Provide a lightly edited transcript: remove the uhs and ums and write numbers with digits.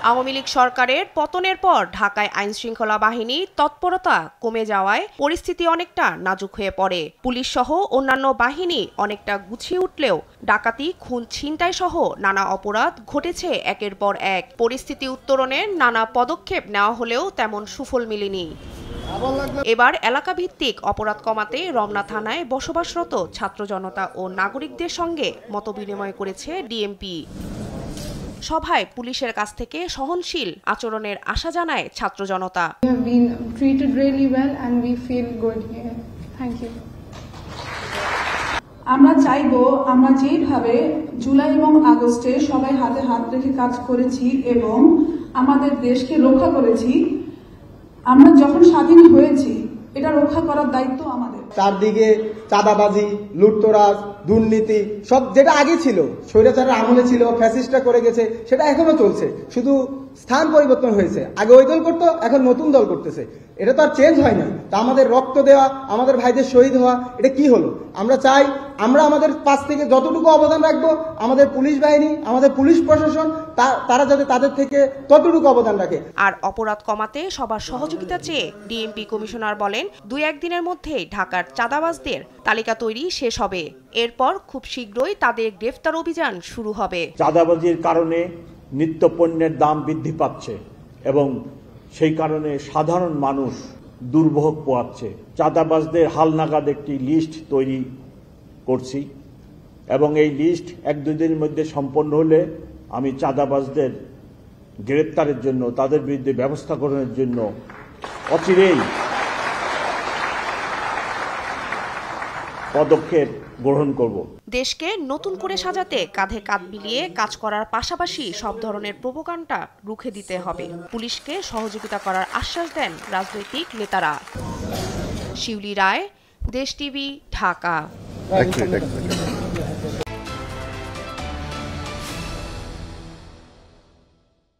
আওয়ামী লীগ সরকারের পতনের পর ঢাকায় আইনশৃঙ্খলা বাহিনী তৎপরতা কমে যাওয়ায় পরিস্থিতি অনেকটা নাজুক হয়ে পড়ে। পুলিশ সহ অন্যান্য বাহিনী অনেকটা গুছিয়ে উঠলেও ডাকাতি, খুন, ছিনতাই সহ নানা অপরাধ ঘটেছে একের পর এক। পরিস্থিতি উত্তরণের নানা পদক্ষেপ নেওয়া হলেও তেমন সুফল মেলেনি। এবার এলাকাভিত্তিক অপরাধ কমাতে রমনা থানায় বসবাসরত ছাত্র জনতা ও নাগরিকদের সঙ্গে মতবিনিময় করেছে ডিএমপি। সভায় পুলিশের কাছ থেকে সহনশীল আচরণের আশা জানায় ছাত্র জনতা। আমরা চাইবো আমরা যেভাবে জুলাই এবং আগস্টে সবাই হাতে হাত রেখে কাজ করেছি এবং আমাদের দেশকে রক্ষা করেছি, আমরা যখন স্বাধীন হয়েছি এটা রক্ষা করার দায়িত্ব আমাদের। চারদিকে চাঁদাবাজি, লুটতরাজ, দুর্নীতি সব যেটা আগে ছিল, স্বৈরাচারের আমলে ছিল, ফ্যাসিস্টরা করে গেছে, সেটা এখনো চলছে, শুধু স্থান পরিবর্তন হয়েছে। আগে ওই দল করতো, এখন নতুন দল করতেছে। এটা তো আর চেঞ্জ হয় না। তা আমাদের রক্ত দেওয়া, আমাদের ভাইদের শহীদ হওয়া, এটা কি হলো? আমরা চাই আমরা আমাদের পাশ থেকে যতটুকু অবদান রাখবো, আমাদের পুলিশ বাহিনী, আমাদের পুলিশ প্রশাসন তারা যাতে তাদের থেকে ততটুকু অবদান রাখে। আর অপরাধ কমাতে সবার সহযোগিতা চেয়ে ডিএমপি কমিশনার বলেন, 2-1 দিনের মধ্যেই ঢাকার চাঁদাবাজদের তালিকা তৈরি শেষ হবে। এরপর খুব শীঘ্রই তাদের গ্রেফতার অভিযান শুরু হবে। চাঁদাবাজির কারণে নিত্য পণ্যের দাম বৃদ্ধি পাচ্ছে এবং সেই কারণে সাধারণ মানুষ দুর্ভোগ পোহাচ্ছে। চাঁদাবাজদের হালনাগাদ একটি লিস্ট তৈরি করছি এবং এই লিস্ট 1-2 দিনের মধ্যে সম্পন্ন হলে আমি চাঁদাবাজদের গ্রেপ্তারের জন্য, তাদের বিরুদ্ধে ব্যবস্থা গ্রহণের জন্য অচিরেই পদক্ষেপ গ্রহণ করব। দেশকে নতুন করে সাজাতে কাঁধে কাঁধ মিলিয়ে কাজ করার পাশাপাশি সব ধরনের প্রোপাগান্ডা রুখে দিতে হবে। পুলিশকে সহযোগিতা করার আশ্বাস দেন রাজনৈতিক নেতারা। শিউলি রায়, দেশ টিভি, ঢাকা।